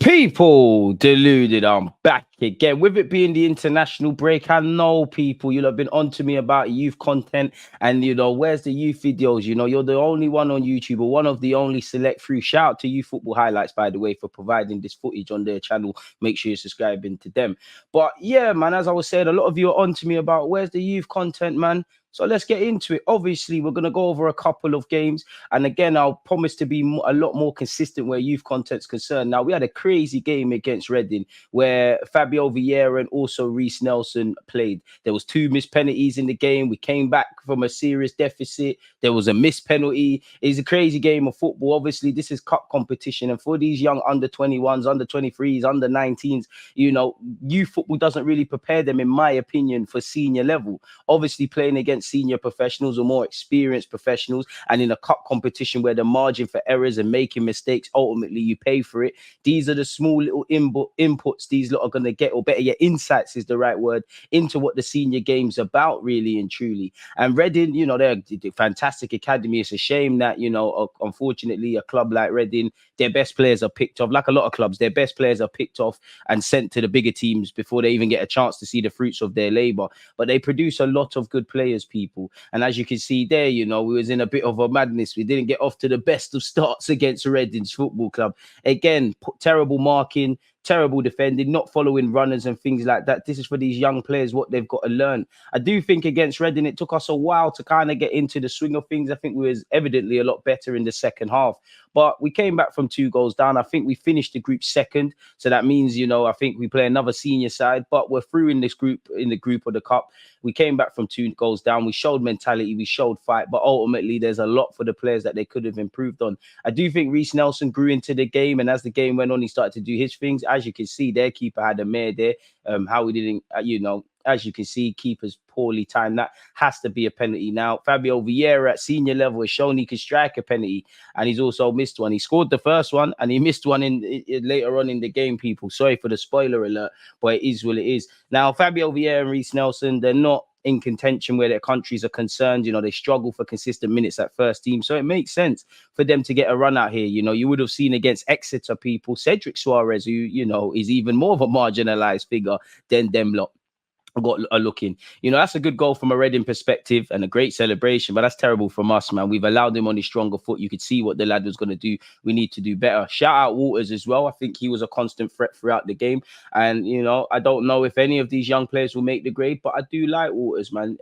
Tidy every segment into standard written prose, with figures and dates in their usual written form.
People, deluded. I'm back again. With it being the international break, I know people, you'll have been on to me about youth content and, where's the youth videos? You're the only one on YouTube or one of the only select few. Shout out to Youth Football Highlights, by the way, for providing this footage on their channel. Make sure you're subscribing to them. But yeah, man, as I was saying, a lot of you are on to me about where's the youth content, man. So let's get into it. Obviously, we're going to go over a couple of games. And again, I'll promise to be a lot more consistent where youth content's concerned. Now, we had a crazy game against Reading where Fabio Vieira and also Reece Nelson played. There was 2 missed penalties in the game. We came back from a serious deficit. There was a missed penalty. It's a crazy game of football. Obviously, this is cup competition. And for these young under 21s, under 23s, under 19s, youth football doesn't really prepare them, in my opinion, for senior level. Obviously, playing against senior professionals or more experienced professionals, and in a cup competition where the margin for errors and making mistakes, ultimately you pay for it. These are the small little inputs these lot are going to get, or better yet, insights is the right word, into what the senior game's about, really and truly. And Reading, they're a fantastic academy. It's a shame that, unfortunately, a club like Reading, their best players are picked off, like a lot of clubs, their best players are picked off and sent to the bigger teams before they even get a chance to see the fruits of their labor. But they produce a lot of good players, people. And as you can see there, we was in a bit of a madness. We didn't get off to the best of starts against Reading's football club. Again, terrible marking, terrible defending, not following runners and things like that. This is for these young players, what they've got to learn. I do think against Reading, it took us a while to kind of get into the swing of things. I think we was evidently a lot better in the second half. But we came back from 2 goals down. I think we finished the group second. So that means, I think we play another senior side, but we're through in this group, in the group of the cup. We came back from 2 goals down. We showed mentality, we showed fight, but ultimately there's a lot for the players that they could have improved on. I do think Reece Nelson grew into the game, and as the game went on, he started to do his things. As you can see, their keeper had a mare there. How we didn't, as you can see, keepers poorly timed. That has to be a penalty. Now, Fabio Vieira at senior level has shown he can strike a penalty, and he's also missed one. He scored the first one, and he missed one in later on in the game, people. Sorry for the spoiler alert, but it is what it is. Now, Fabio Vieira and Reece Nelson, they're not in contention where their countries are concerned. They struggle for consistent minutes at first team. So it makes sense for them to get a run out here. You would have seen against Exeter, people, Cedric Suarez, who, is even more of a marginalized figure than them lot. Got a look in. That's a good goal from a Reading perspective and a great celebration, but that's terrible from us, man. We've allowed him on his stronger foot. You could see what the lad was going to do. We need to do better. Shout out Waters as well. I think he was a constant threat throughout the game. And, I don't know if any of these young players will make the grade, but I do like Waters, man.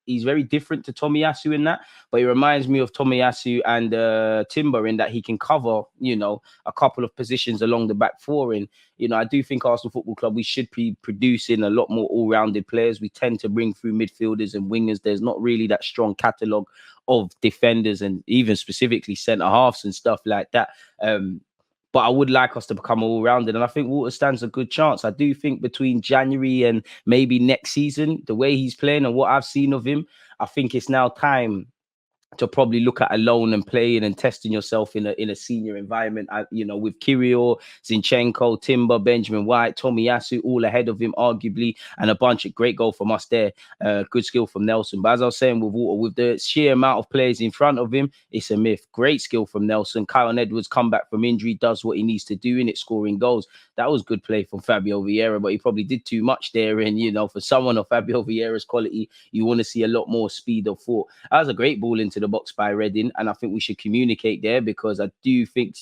He's very different to Tomiyasu in that, but he reminds me of Tomiyasu and Timber in that he can cover, a couple of positions along the back four. And, I do think Arsenal Football Club, we should be producing a lot more all-rounded players. We tend to bring through midfielders and wingers. There's not really that strong catalogue of defenders and even specifically centre-halves and stuff like that. But I would like us to become all-rounded. And I think Walter stands a good chance. I do think between January and maybe next season, the way he's playing and what I've seen of him, I think it's now time to probably look at a loan and playing and testing yourself in a senior environment. With Kirill, Zinchenko, Timber, Benjamin White, Tomiyasu, all ahead of him, arguably, and a bunch of great goal from us there. Good skill from Nelson. But as I was saying with Walter, with the sheer amount of players in front of him, it's a myth. Great skill from Nelson. Kyle Edwards come back from injury, does what he needs to do in it, scoring goals. That was good play from Fabio Vieira, but he probably did too much there. And, for someone of Fabio Vieira's quality, you want to see a lot more speed of thought. That was a great ball into the box by Reading, and I think we should communicate there, because I do think,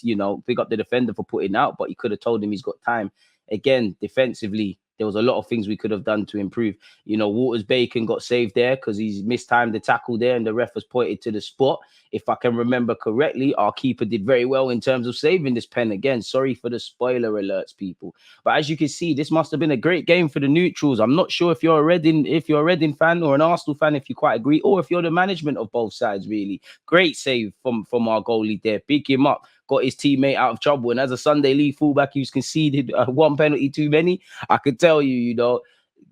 pick up the defender for putting out, but he could have told him he's got time. Again, defensively, there was a lot of things we could have done to improve. Waters Bacon got saved there because he's mistimed the tackle there, and the ref has pointed to the spot. If I can remember correctly, our keeper did very well in terms of saving this pen. Again, sorry for the spoiler alerts, people. But as you can see, this must have been a great game for the neutrals. I'm not sure if you're a Reading fan or an Arsenal fan, if you quite agree, or if you're the management of both sides, really. Great save from our goalie there. Big him up. Got his teammate out of trouble. And as a Sunday League fullback who's conceded one penalty too many, I could tell you,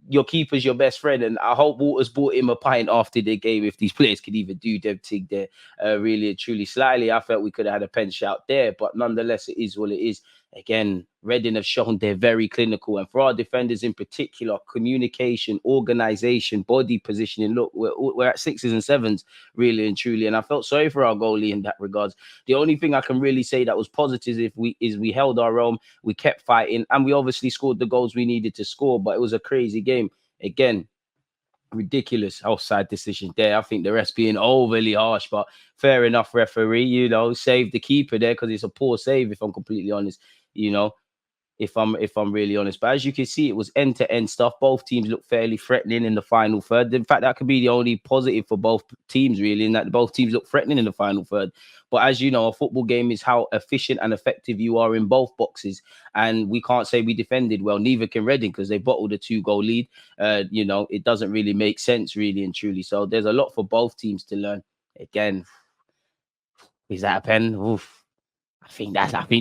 your keeper's your best friend. And I hope Waters bought him a pint after the game if these players could even do them thing there. Really and truly. Slightly, I felt we could have had a pen shout there. But nonetheless, it is what it is. again, Reading have shown they're very clinical. And for our defenders in particular, communication, organization, body positioning. Look, we're at sixes and sevens, really and truly. And I felt sorry for our goalie in that regards. The only thing I can really say that was positive is we held our own, we kept fighting, and we obviously scored the goals we needed to score. But it was a crazy game. Again, ridiculous offside decision there. I think the rest being overly harsh, but fair enough, referee. Save the keeper there because it's a poor save, if I'm completely honest. You know, if I'm really honest. But as you can see, it was end-to-end stuff. Both teams look fairly threatening in the final third. In fact, that could be the only positive for both teams, really, in that both teams look threatening in the final third. But as you know, a football game is how efficient and effective you are in both boxes. And we can't say we defended well. Neither can Reading because they bottled a 2-goal lead. It doesn't really make sense, really and truly. So there's a lot for both teams to learn. Again, is that a pen? Oof. I think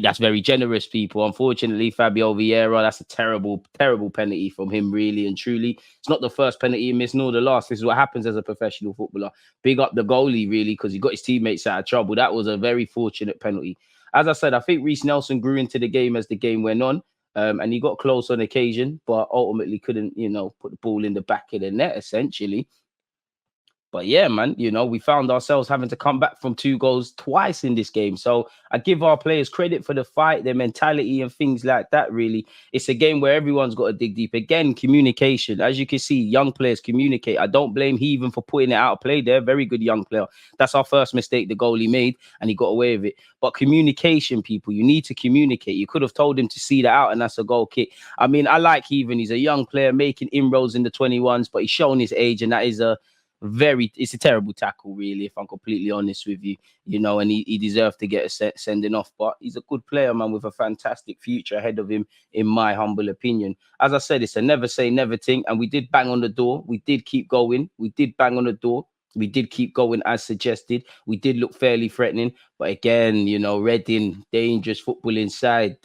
that's very generous, people. Unfortunately, Fabio Vieira, that's a terrible, terrible penalty from him, really and truly. It's not the first penalty he missed, nor the last. This is what happens as a professional footballer. Big up the goalie, really, because he got his teammates out of trouble. That was a very fortunate penalty. As I said, I think Reece Nelson grew into the game as the game went on. And he got close on occasion, but ultimately couldn't, put the ball in the back of the net, essentially. But yeah, man, we found ourselves having to come back from 2 goals twice in this game. So I give our players credit for the fight, their mentality and things like that, really. It's a game where everyone's got to dig deep. Again, communication. As you can see, young players communicate. I don't blame Heathen for putting it out of play there. Very good young player. That's our first mistake the goalie made, and he got away with it. But communication, people, you need to communicate. You could have told him to see that out, and that's a goal kick. I mean, I like Heathen. He's a young player making inroads in the 21s, but he's shown his age, and that is it's a terrible tackle, really, if I'm completely honest with you, and he deserved to get a sending off. But he's a good player, man, with a fantastic future ahead of him, in my humble opinion. As I said, it's a never say never thing, and we did bang on the door. We did keep going. We did bang on the door. We did keep going as suggested. We did look fairly threatening. But again, Reading, dangerous football inside,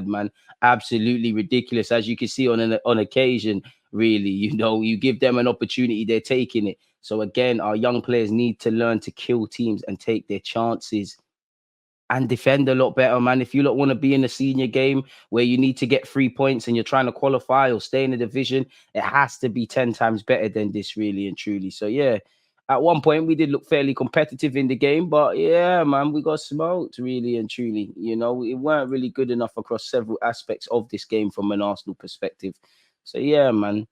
man. Absolutely ridiculous. As you can see on occasion, really, you give them an opportunity, they're taking it. So again, our young players need to learn to kill teams and take their chances and defend a lot better, man. If you don't want to be in a senior game where you need to get 3 points and you're trying to qualify or stay in the division, it has to be 10 times better than this, really and truly. So yeah, at one point we did look fairly competitive in the game, but yeah, man, we got smoked, really and truly. We weren't really good enough across several aspects of this game from an Arsenal perspective. So yeah, man,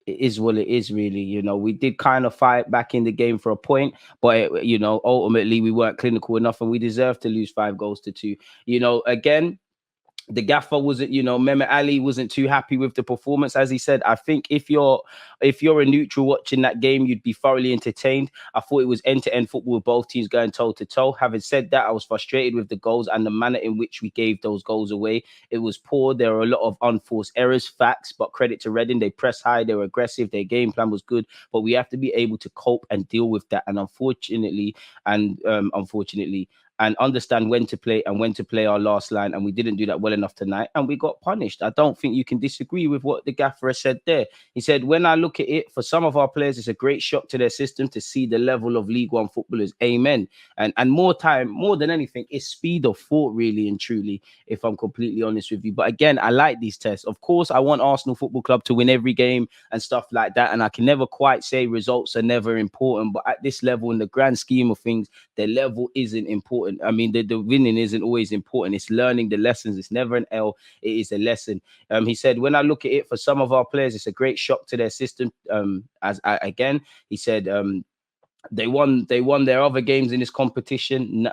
it is what it is, really. We did kind of fight back in the game for a point, but ultimately we weren't clinical enough, and we deserved to lose 5-2. Again, the gaffer wasn't, Mehmet Ali wasn't too happy with the performance. As he said, I think if you're a neutral watching that game, you'd be thoroughly entertained. I thought it was end-to-end football with both teams going toe-to-toe. Having said that, I was frustrated with the goals and the manner in which we gave those goals away. It was poor. There were a lot of unforced errors, facts, but credit to Reading. They pressed high, they were aggressive, their game plan was good, but we have to be able to cope and deal with that. And unfortunately, and understand when to play and when to play our last line. And we didn't do that well enough tonight, and we got punished. I don't think you can disagree with what the gaffer has said there. He said, when I look at it, for some of our players, it's a great shock to their system to see the level of League One footballers. Amen. And more than anything, it's speed of thought, really and truly, if I'm completely honest with you. But again, I like these tests. Of course, I want Arsenal Football Club to win every game and stuff like that. And I can never quite say results are never important. But at this level, in the grand scheme of things, the level isn't important. I mean, the winning isn't always important. It's learning the lessons. It's never an L. It is a lesson. He said, when I look at it, for some of our players, it's a great shock to their system. He said, they won their other games in this competition.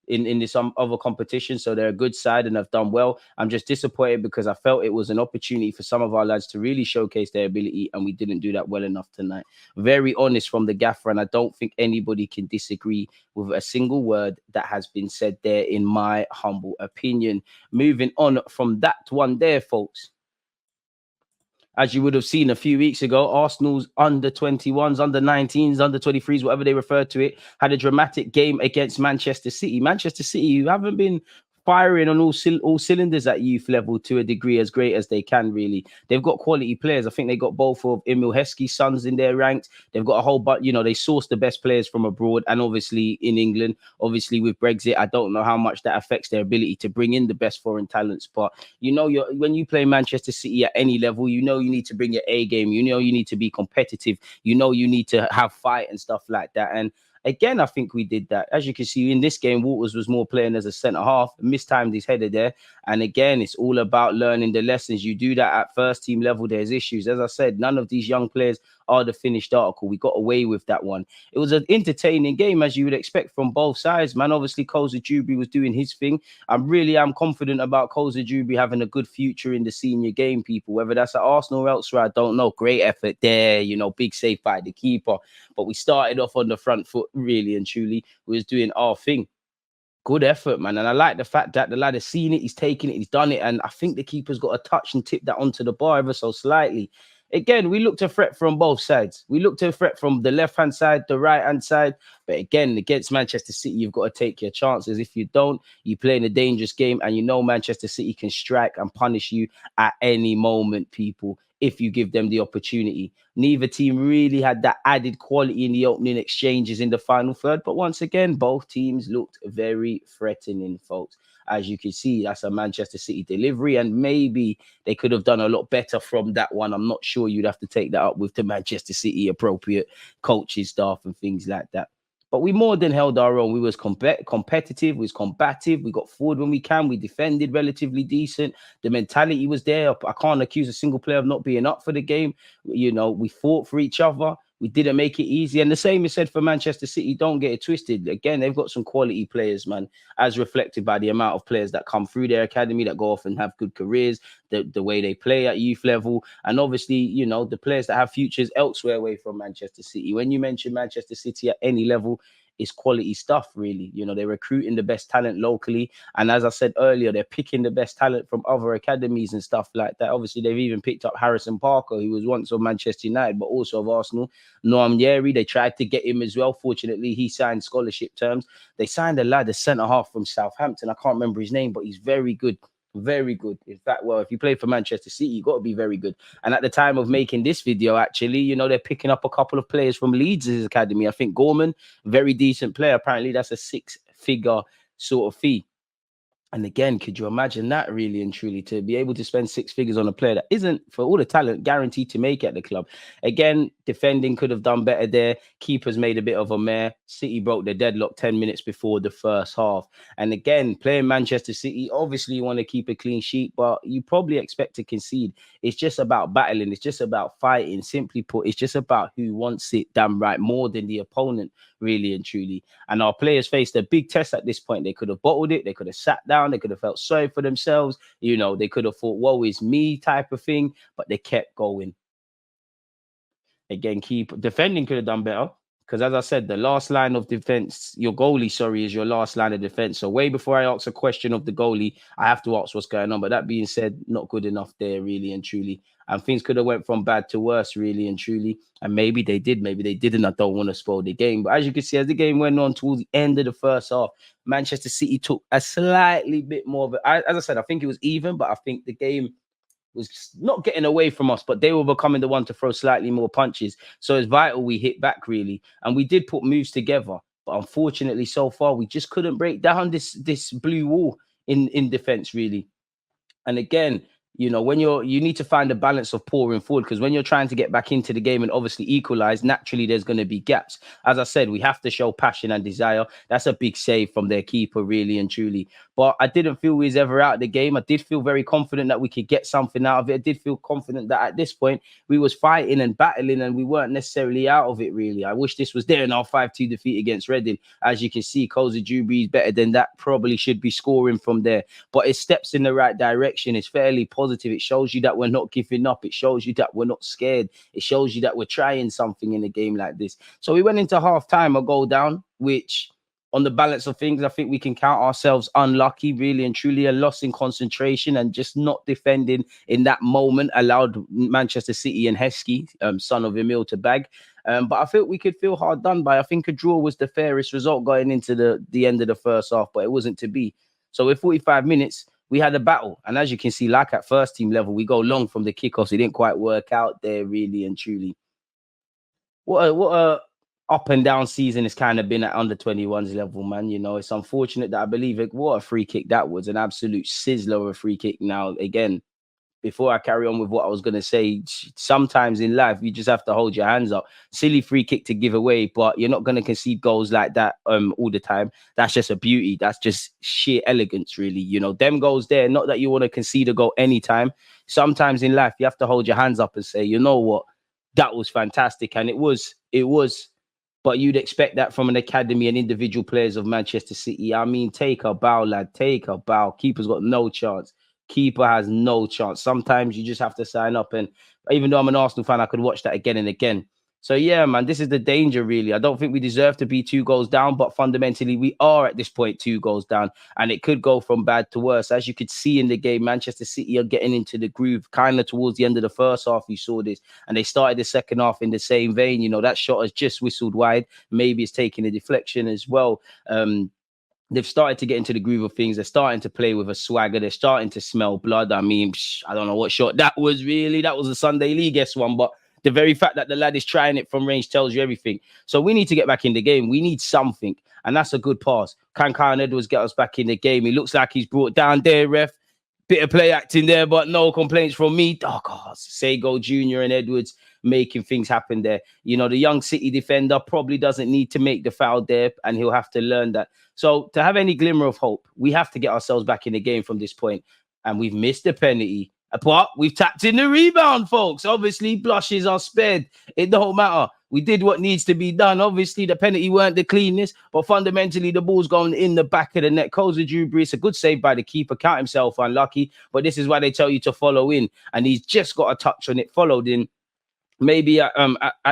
In this other competition, so they're a good side and have done well. I'm just disappointed because I felt it was an opportunity for some of our lads to really showcase their ability, and we didn't do that well enough tonight. Very honest from the gaffer, and I don't think anybody can disagree with a single word that has been said there, in my humble opinion. Moving on from that one there, folks. As you would have seen a few weeks ago, Arsenal's under 21s, under 19s, under 23s, whatever they refer to it, had a dramatic game against Manchester City. Manchester City, who haven't been firing on all cylinders at youth level to a degree as great as they can, really. They've got quality players. I think they got both of Emil Heskey's sons in their ranks. They've got a whole bunch, they source the best players from abroad and obviously in England. Obviously, with Brexit, I don't know how much that affects their ability to bring in the best foreign talents. But, when you play Manchester City at any level, you need to bring your A game. You need to be competitive. You need to have fight and stuff like that. And again, I think we did that. As you can see in this game, Waters was more playing as a centre half, mistimed his header there. And again, it's all about learning the lessons. You do that at first team level, there's issues. As I said, none of these young players are the finished article. We got away with that one. It was an entertaining game, as you would expect from both sides, man. Obviously, Koza Jubi was doing his thing. I'm confident about Koza Jubi having a good future in the senior game, people. Whether that's at Arsenal or elsewhere, I don't know. Great effort there, big save by the keeper. But we started off on the front foot, really and truly. We was doing our thing. Good effort, man. And I like the fact that the lad has seen it, he's taken it, he's done it. And I think the keeper's got a touch and tipped that onto the bar ever so slightly. Again, we look to threat from both sides. We look to threat from the left-hand side, the right-hand side. But again, against Manchester City, you've got to take your chances. If you don't, you play in a dangerous game, and Manchester City can strike and punish you at any moment, people, if you give them the opportunity. Neither team really had that added quality in the opening exchanges in the final third. But once again, both teams looked very threatening, folks. As you can see, that's a Manchester City delivery, and maybe they could have done a lot better from that one. I'm not sure. You'd have to take that up with the Manchester City appropriate coaching staff and things like that. But we more than held our own. We was competitive, we was combative. We got forward when we can. We defended relatively decent. The mentality was there. I can't accuse a single player of not being up for the game. We fought for each other. We didn't make it easy. And the same is said for Manchester City. Don't get it twisted. Again, they've got some quality players, man, as reflected by the amount of players that come through their academy that go off and have good careers, the way they play at youth level. And obviously, the players that have futures elsewhere away from Manchester City. When you mention Manchester City at any level, it's quality stuff, really. They're recruiting the best talent locally. And as I said earlier, they're picking the best talent from other academies and stuff like that. Obviously, they've even picked up Harrison Parker, who was once of Manchester United, but also of Arsenal. Noam Yeri, they tried to get him as well. Fortunately, he signed scholarship terms. They signed a lad, a centre-half from Southampton. I can't remember his name, but he's very good. Very good. In fact, if you play for Manchester City, you got to be very good. And at the time of making this video, actually, they're picking up a couple of players from Leeds' academy. I think Gorman, very decent player. Apparently, that's a 6-figure sort of fee. And again, could you imagine that, really and truly, to be able to spend 6 figures on a player that isn't, for all the talent, guaranteed to make it at the club? Again, defending could have done better there. Keepers made a bit of a mare. City broke the deadlock 10 minutes before the first half. And again, playing Manchester City, obviously you want to keep a clean sheet, but you probably expect to concede. It's just about battling. It's just about fighting. Simply put, it's just about who wants it damn right more than the opponent, really and truly. And our players faced a big test at this point. They could have bottled it. They could have sat down. They could have felt sorry for themselves. They could have thought, woe is me type of thing, but they kept going. Again, defending could have done better. Because as I said, the last line of defense, your goalie, is your last line of defense. So way before I ask a question of the goalie, I have to ask what's going on. But that being said, not good enough there, really and truly. And things could have went from bad to worse, really and truly. And maybe they did, maybe they didn't. I don't want to spoil the game. But as you can see, as the game went on towards the end of the first half, Manchester City took a slightly bit more of it. As I said, I think it was even, but I think the game was not getting away from us, but they were becoming the one to throw slightly more punches. So it's vital we hit back, really. And we did put moves together. But unfortunately, so far, we just couldn't break down this blue wall in defense, really. And again, when you need to find a balance of pouring forward, because when you're trying to get back into the game and obviously equalize, naturally there's going to be gaps. As I said, we have to show passion and desire. That's a big save from their keeper, really and truly. But I didn't feel we was ever out of the game. I did feel very confident that we could get something out of it. I did feel confident that at this point we was fighting and battling and we weren't necessarily out of it, really. I wish this was there in our 5-2 defeat against Reading. As you can see, Koza Jubi is better than that. Probably should be scoring from there. But it steps in the right direction. It's fairly positive. It shows you that we're not giving up. It shows you that we're not scared. It shows you that we're trying something in a game like this. So we went into half-time, a goal down, which on the balance of things, I think we can count ourselves unlucky, really and truly. A loss in concentration and just not defending in that moment allowed Manchester City and Heskey, son of Emil, to bag. But I felt we could feel hard done by. I think a draw was the fairest result going into the end of the first half, but it wasn't to be. So with 45 minutes, we had a battle. And as you can see, like at first team level, we go long from the kickoffs. It didn't quite work out there, really and truly. What a up and down season it's kind of been at under 21s level, man. You know, it's unfortunate that I believe it. What a free kick that was, an absolute sizzler of a free kick. Now, again, before I carry on with what I was going to say, sometimes in life, you just have to hold your hands up. Silly free kick to give away, but you're not going to concede goals like that all the time. That's just a beauty. That's just sheer elegance, really. You know, them goals there, not that you want to concede a goal anytime. Sometimes in life, you have to hold your hands up and say, you know what, that was fantastic. And it was. But you'd expect that from an academy and individual players of Manchester City. I mean, take a bow, lad. Take a bow. Keeper's got no chance. Keeper has no chance. Sometimes you just have to sign up. And even though I'm an Arsenal fan, I could watch that again and again. So, yeah, man, this is the danger, really. I don't think we deserve to be 2 goals down, but fundamentally, we are at this point 2 goals down, and it could go from bad to worse. As you could see in the game, Manchester City are getting into the groove kind of towards the end of the first half. You saw this, and they started the second half in the same vein. You know, that shot has just whistled wide. Maybe it's taking a deflection as well. They've started to get into the groove of things. They're starting to play with a swagger. They're starting to smell blood. I mean, I don't know what shot that was really. That was a Sunday League-esque one, but the very fact that the lad is trying it from range tells you everything. So we need to get back in the game. We need something, and that's a good pass. Can Kyle Edwards get us back in the game? He looks like he's brought down there, ref. Bit of play acting there, but no complaints from me. Oh, God, Sego Jr. and Edwards making things happen there. You know, the young City defender probably doesn't need to make the foul there, and he'll have to learn that. So to have any glimmer of hope, we have to get ourselves back in the game from this point. And we've missed the penalty. But we've tapped in the rebound, folks. Obviously, blushes are spared. It don't matter. We did what needs to be done. Obviously, the penalty weren't the cleanest, but fundamentally, the ball's gone in the back of the net. Koza Dewberry, it's a good save by the keeper. Count himself unlucky, but this is why they tell you to follow in. And he's just got a touch on it, followed in. Maybe at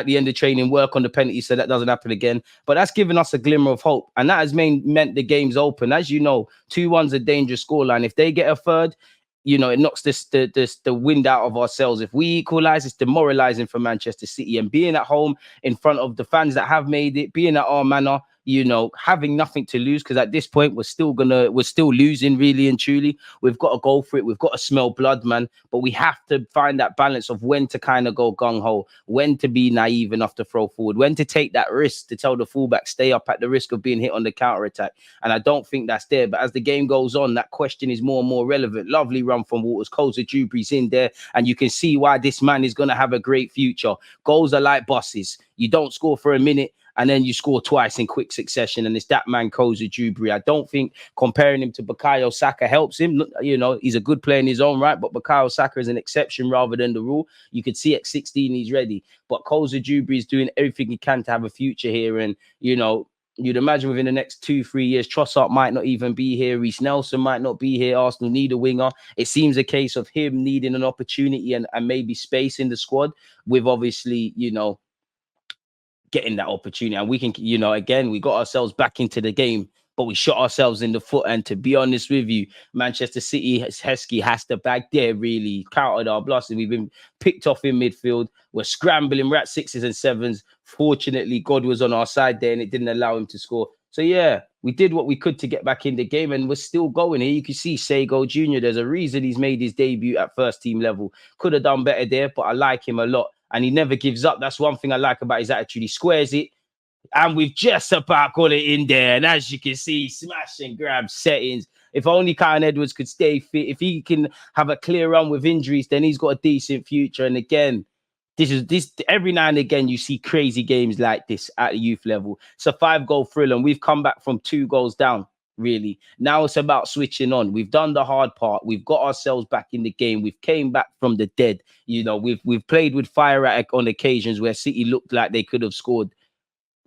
the end of training, work on the penalty so that doesn't happen again. But that's given us a glimmer of hope. And that has meant the game's open. As you know, 2-1's a dangerous scoreline. If they get a third, you know, it knocks the wind out of ourselves. If we equalize, it's demoralizing for Manchester City. And being at home in front of the fans that have made it, being at our manor, you know, having nothing to lose, because at this point we're still losing, really and truly. We've got to go for it. We've got to smell blood, man. But we have to find that balance of when to kind of go gung-ho, when to be naive enough to throw forward, when to take that risk to tell the fullback stay up at the risk of being hit on the counter-attack. And I don't think that's there. But as the game goes on, that question is more and more relevant. Lovely run from Waters. Koza Dewberry's in there, and you can see why this man is going to have a great future. Goals are like buses. You don't score for a minute, and then you score twice in quick succession, and it's that man, Koza Dewberry. I don't think comparing him to Bukayo Saka helps him. You know, he's a good player in his own right, but Bukayo Saka is an exception rather than the rule. You could see at 16 he's ready, but Koza Dewberry is doing everything he can to have a future here, and, you know, you'd imagine within the next 2-3 years, Trossard might not even be here. Reece Nelson might not be here. Arsenal need a winger. It seems a case of him needing an opportunity and maybe space in the squad, with obviously, you know, getting that opportunity. And we can, you know, again, we got ourselves back into the game, but we shot ourselves in the foot. And to be honest with you, Manchester City, Heskey has to back there, really counted our bluffs. We've been picked off in midfield. We're scrambling. We're at 6s and 7s. Fortunately, God was on our side there and it didn't allow him to score. So, yeah, we did what we could to get back in the game, and we're still going here. You can see Sego Jr., there's a reason he's made his debut at first team level. Could have done better there, but I like him a lot. And he never gives up. That's one thing I like about his attitude. He squares it, and we've just about got it in there. And as you can see, smash and grab settings. If only Kyle Edwards could stay fit, if he can have a clear run with injuries, then he's got a decent future. And again, this every now and again you see crazy games like this at the youth level. It's a 5-goal thrill, and we've come back from 2 goals down. Really, now it's about switching on. We've done the hard part. We've got ourselves back in the game. We've came back from the dead. You know, we've played with fire on occasions where City looked like they could have scored.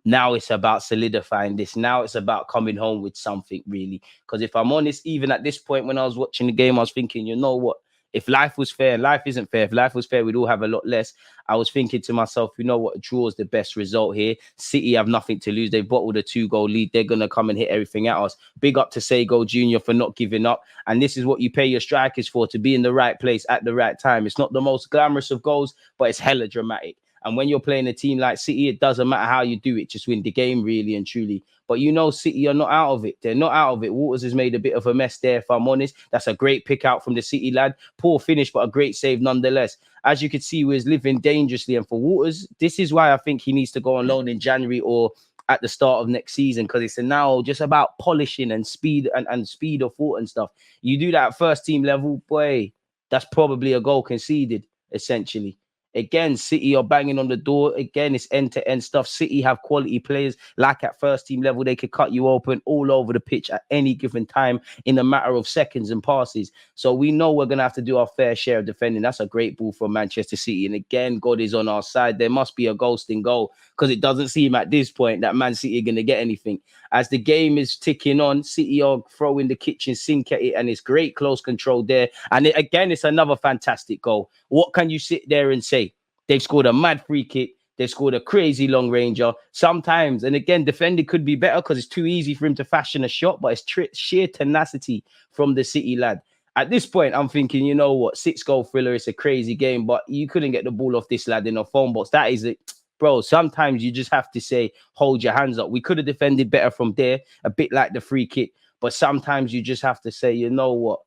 Now it's about solidifying this. Now it's about coming home with something, really. Because if I'm honest, even at this point when I was watching the game, I was thinking, you know what? If life was fair, life isn't fair. If life was fair, we'd all have a lot less. I was thinking to myself, you know what? A draw is the best result here. City have nothing to lose. They bottled a 2-goal lead. They're going to come and hit everything at us. Big up to Sego Jr. for not giving up. And this is what you pay your strikers for, to be in the right place at the right time. It's not the most glamorous of goals, but it's hella dramatic. And when you're playing a team like City, it doesn't matter how you do it. Just win the game, really and truly. But you know, City are not out of it. They're not out of it. Waters has made a bit of a mess there, if I'm honest. That's a great pick out from the City lad. Poor finish, but a great save nonetheless. As you can see, he was living dangerously. And for Waters, this is why I think he needs to go on loan in January or at the start of next season, because it's now just about polishing and speed and speed of foot and stuff. You do that at first team level, boy, that's probably a goal conceded, essentially. Again, City are banging on the door. Again, it's end-to-end stuff. City have quality players. Like at first team level, they could cut you open all over the pitch at any given time in a matter of seconds and passes. So we know we're going to have to do our fair share of defending. That's a great ball from Manchester City. And again, God is on our side. There must be a ghosting goal, because it doesn't seem at this point that Man City are going to get anything. As the game is ticking on, City are throwing the kitchen sink at it, and it's great close control there. And again, it's another fantastic goal. What can you sit there and say? They've scored a mad free kick. They've scored a crazy long ranger. Sometimes, and again, defending could be better because it's too easy for him to fashion a shot, but it's sheer tenacity from the City lad. At this point, I'm thinking, you know what, 6-goal thriller, it's a crazy game, but you couldn't get the ball off this lad in a phone box. That is it. Bro, sometimes you just have to say, hold your hands up. We could have defended better from there, a bit like the free kick, but sometimes you just have to say, you know what,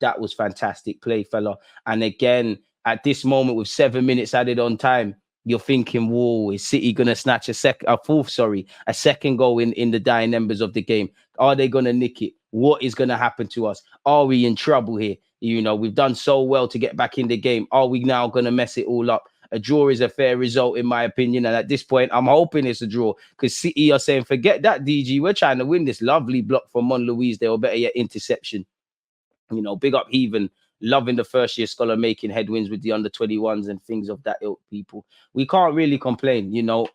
that was fantastic play, fella. And again, at this moment with 7 minutes added on time, you're thinking, whoa, is City going to snatch a second goal in the dying embers of the game? Are they going to nick it? What is going to happen to us? Are we in trouble here? You know, we've done so well to get back in the game. Are we now going to mess it all up? A draw is a fair result, in my opinion. And at this point, I'm hoping it's a draw, because City are saying, forget that, DG. We're trying to win this. Lovely block from Mon Louise there, or better yet, interception. You know, big up Heathen, loving the first year scholar making headwinds with the under 21s and things of that ilk, people. We can't really complain, you know.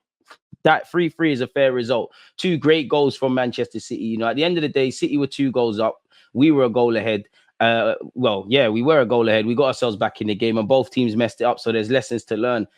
That 3-3 is a fair result. 2 great goals from Manchester City. You know, at the end of the day, City were 2 goals up. We were a goal ahead. We were a goal ahead. We got ourselves back in the game, and both teams messed it up. So there's lessons to learn.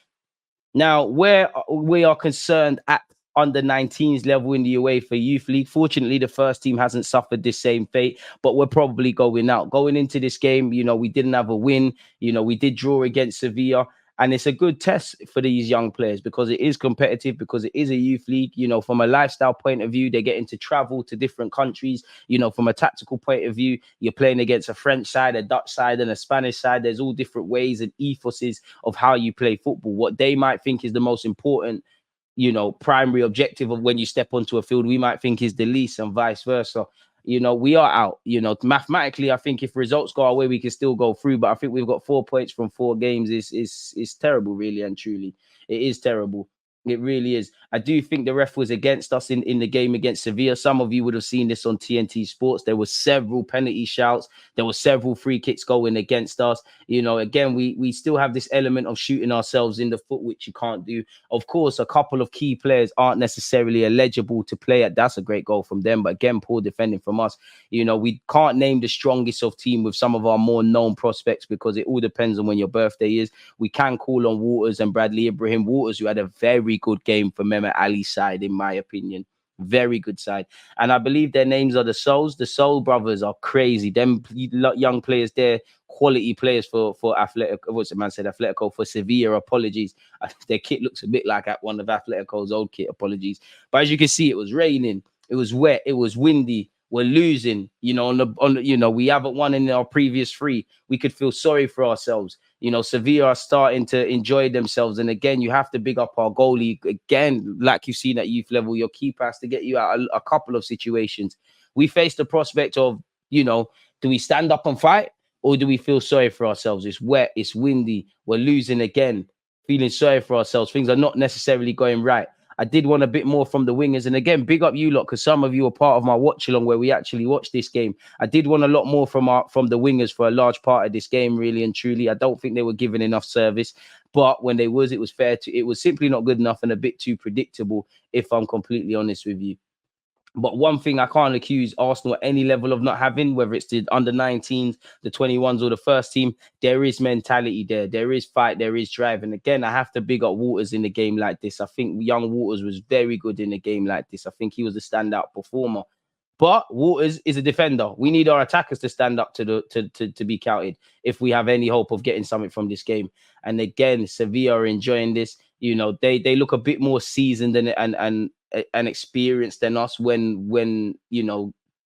Now, where we are concerned at under 19s level in the UEFA Youth League, fortunately, the first team hasn't suffered this same fate, but we're probably going out. Going into this game, you know, we didn't have a win. You know, we did draw against Sevilla. And it's a good test for these young players, because it is competitive, because it is a youth league. You know, from a lifestyle point of view, they're getting to travel to different countries. You know, from a tactical point of view, you're playing against a French side, a Dutch side, and a Spanish side. There's all different ways and ethoses of how you play football. What they might think is the most important, you know, primary objective of when you step onto a field, we might think is the least, and vice versa. You know, we are out. You know, mathematically, I think if results go our way, we can still go through. But I think we've got 4 points from 4 games. Is terrible, really and truly. It is terrible. It really is. I do think the ref was against us in the game against Sevilla. Some of you would have seen this on TNT Sports. There were several penalty shouts. There were several free kicks going against us. You know, again, we still have this element of shooting ourselves in the foot, which you can't do. Of course, a couple of key players aren't necessarily eligible to play at. That's a great goal from them. But again, poor defending from us. You know, we can't name the strongest of team with some of our more known prospects, because it all depends on when your birthday is. We can call on Waters and Bradley Ibrahim. Waters, who had a very good game for Mehmet Ali's side, in my opinion. Very good side. And I believe their names are the Souls. The Soul brothers are crazy. Them young players there, quality players for Athletic. What's the man said? Atletico for Sevilla. Apologies. Their kit looks a bit like one of Atletico's old kit. Apologies. But as you can see, it was raining. It was wet. It was windy. We're losing. You know, we haven't won in our previous 3. We could feel sorry for ourselves. You know, Sevilla are starting to enjoy themselves. And again, you have to big up our goalie. Again, like you've seen at youth level, your keeper has to get you out a couple of situations. We face the prospect of, you know, do we stand up and fight, or do we feel sorry for ourselves? It's wet, it's windy, we're losing again, feeling sorry for ourselves. Things are not necessarily going right. I did want a bit more from the wingers. And again, big up you lot, because some of you are part of my watch along where we actually watched this game. I did want a lot more from the wingers for a large part of this game, really and truly. I don't think they were given enough service. But when they was, it was fair to, it was simply not good enough and a bit too predictable, if I'm completely honest with you. But one thing I can't accuse Arsenal at any level of not having, whether it's the under 19s, the 21s, or the first team, there is mentality there. There is fight. There is drive. And again, I have to big up Waters in a game like this. I think young Waters was very good in a game like this. I think he was a standout performer. But Waters is a defender. We need our attackers to stand up to be counted if we have any hope of getting something from this game. And again, Sevilla are enjoying this. You know, they look a bit more seasoned and and experienced than us when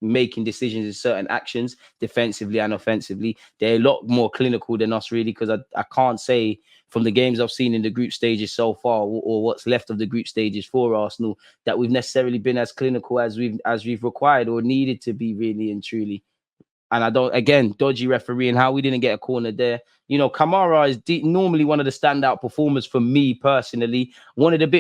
making decisions in certain actions, defensively and offensively. They're a lot more clinical than us, really, because I can't say from the games I've seen in the group stages so far, or what's left of the group stages for Arsenal, that we've necessarily been as clinical as we've required or needed to be, really and truly. And I don't, again, dodgy referee and how we didn't get a corner there. Kamara is normally one of the standout performers for me personally.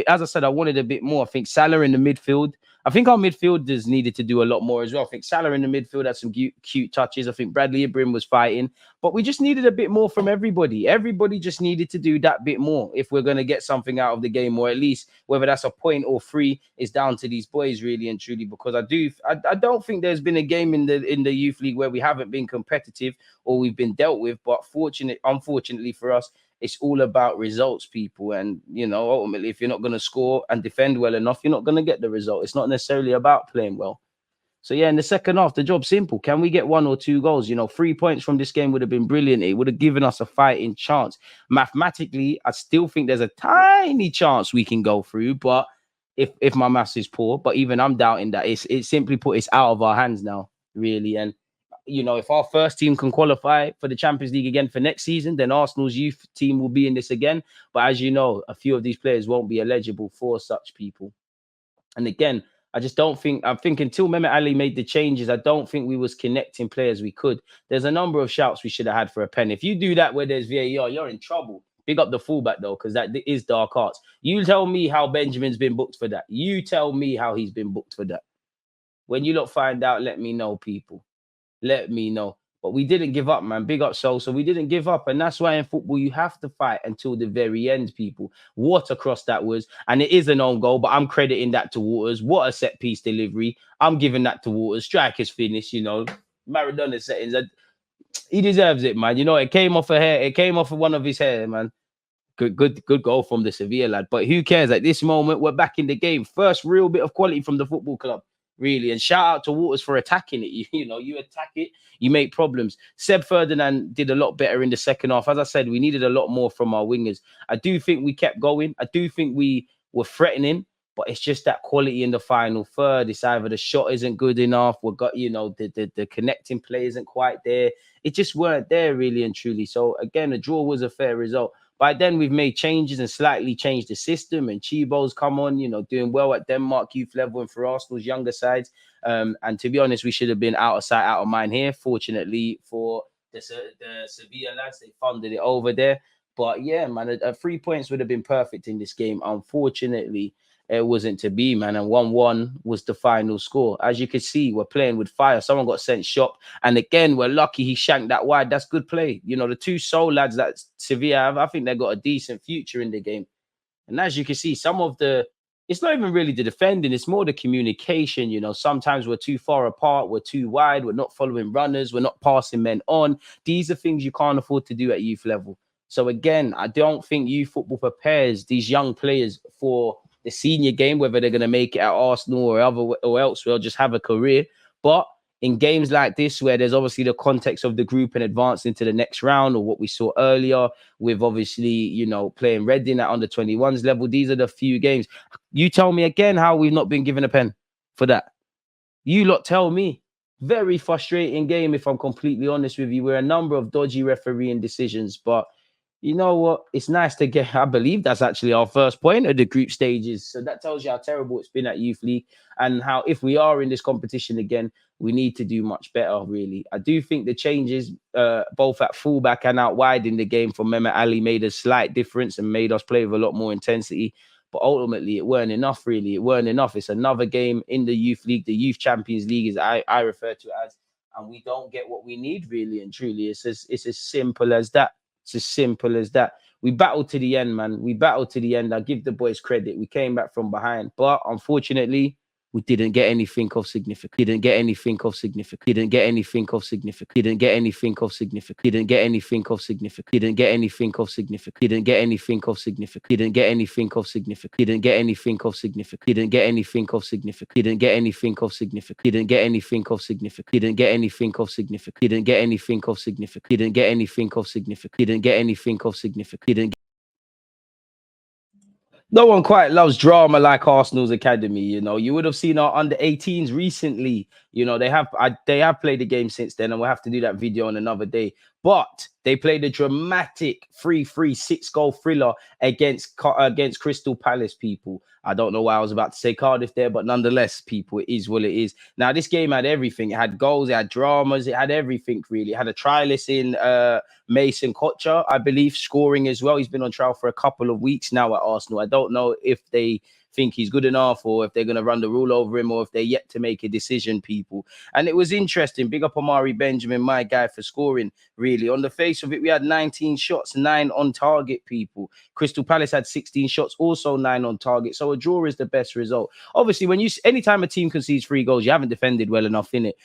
As I said, I wanted a bit more. I think Salah in the midfield. I think our midfielders needed to do a lot more as well. I think Salah in the midfield had some cute touches. I think Bradley Ibrahim was fighting, but we just needed a bit more from everybody. Everybody just needed to do that bit more if we're going to get something out of the game, or at least whether that's a point or three is down to these boys, really and truly. Because I don't think there's been a game in the youth league where we haven't been competitive or we've been dealt with. But unfortunately for us, it's all about results, people. And, ultimately, if you're not going to score and defend well enough, you're not going to get the result. It's not necessarily about playing well. So, yeah, in the second half, the job's simple. Can we get 1 or 2 goals? 3 points from this game would have been brilliant. It would have given us a fighting chance. Mathematically, I still think there's a tiny chance we can go through. But if my maths is poor, but even I'm doubting that. It's simply put, it's out of our hands now, really. And if our first team can qualify for the Champions League again for next season, then Arsenal's youth team will be in this again. But as you know, a few of these players won't be eligible for such people. And again, I think until Mehmet Ali made the changes, I don't think we was connecting players we could. There's a number of shouts we should have had for a pen. If you do that where there's VAR, you're in trouble. Big up the fullback, though, because that is dark arts. You tell me how Benjamin's been booked for that. You tell me how he's been booked for that. When you lot find out, let me know, people. Let me know. But we didn't give up, man. Big up, so we didn't give up. And that's why in football, you have to fight until the very end, people. What a cross that was. And it is an own goal, but I'm crediting that to Waters. What a set-piece delivery. I'm giving that to Waters. Striker's finish, Maradona settings. He deserves it, man. It came off a hair. It came off of one of his hair, man. Good goal from the Sevilla lad. But who cares? At this moment, we're back in the game. First real bit of quality from the football club. Really, and shout out to Waters for attacking it. You attack it, you make problems. Seb Ferdinand did a lot better in the second half. As I said, we needed a lot more from our wingers. I do think we kept going. I do think we were threatening, but it's just that quality in the final third. It's either the shot isn't good enough, we got the connecting play isn't quite there. It just weren't there, really and truly. So again, a draw was a fair result. By then, we've made changes and slightly changed the system. And Chibo's come on, doing well at Denmark youth level and for Arsenal's younger sides. And to be honest, we should have been out of sight, out of mind here. Fortunately for the Sevilla lads, they funded it over there. But yeah, man, 3 points would have been perfect in this game. Unfortunately, it wasn't to be, man. And 1-1 was the final score. As you can see, we're playing with fire. Someone got sent shot. And again, we're lucky he shanked that wide. That's good play. The 2 Seoul lads that Sevilla have, I think they've got a decent future in the game. And as you can see, it's not even really the defending. It's more the communication. Sometimes we're too far apart. We're too wide. We're not following runners. We're not passing men on. These are things you can't afford to do at youth level. So again, I don't think youth football prepares these young players for the senior game, whether they're going to make it at Arsenal or elsewhere, or just have a career. But in games like this, where there's obviously the context of the group and advance into the next round, or what we saw earlier with obviously, playing Reading at under 21s level, these are the few games. You tell me again how we've not been given a pen for that. You lot tell me. Very frustrating game, if I'm completely honest with you. We're a number of dodgy refereeing decisions, but you know what? It's nice to get, I believe that's actually our first point of the group stages. So that tells you how terrible it's been at Youth League and how if we are in this competition again, we need to do much better, really. I do think the changes, both at fullback and out wide in the game from Mehmet Ali made a slight difference and made us play with a lot more intensity. But ultimately, it weren't enough, really. It weren't enough. It's another game in the Youth League, the Youth Champions League, as I refer to it as, and we don't get what we need, really and truly. It's as simple as that. It's as simple as that. We battled to the end, man. We battled to the end. I give the boys credit. We came back from behind. But unfortunately, we didn't get anything of significance. Didn't get anything of significance. Didn't get anything of significance. Didn't get anything of significance. Didn't get anything of significance. Didn't get anything of significance. Didn't get anything of significance. Didn't get anything of significance. Didn't get anything of significance. Didn't get anything of significance. Didn't get anything of significance. Didn't get anything of significance. Didn't get anything of significance. Didn't get anything of significance. Didn't get anything of significance. Didn't get anything of significance. No one quite loves drama like Arsenal's academy. You know, you would have seen our under 18s recently. You know, they have played the game since then, and we'll have to do that video on another day. But they played a dramatic 3-3 6-goal thriller against Crystal Palace. People, I don't know why I was about to say Cardiff there, but nonetheless, people, it is what it is. Now, this game had everything. It had goals, it had dramas, it had everything really. It had a trialist in Mason Kocher, I believe, scoring as well. He's been on trial for a couple of weeks now at Arsenal. I don't know if they think he's good enough or if they're going to run the rule over him or if they're yet to make a decision, people. And it was interesting. Big up Amari Benjamin, my guy, for scoring, really. On the face of it, we had 19 shots, 9 on target, people. Crystal Palace had 16 shots, also 9 on target. So a draw is the best result. Obviously, anytime a team concedes 3 goals, you haven't defended well enough in it.